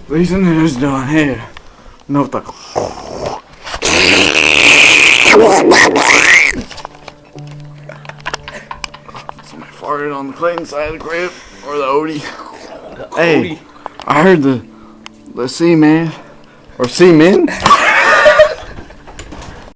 Listen to this down here. No, the. Somebody farted on the Clayton side of the crib or the Odie. Hey, I heard the C-man or C-men.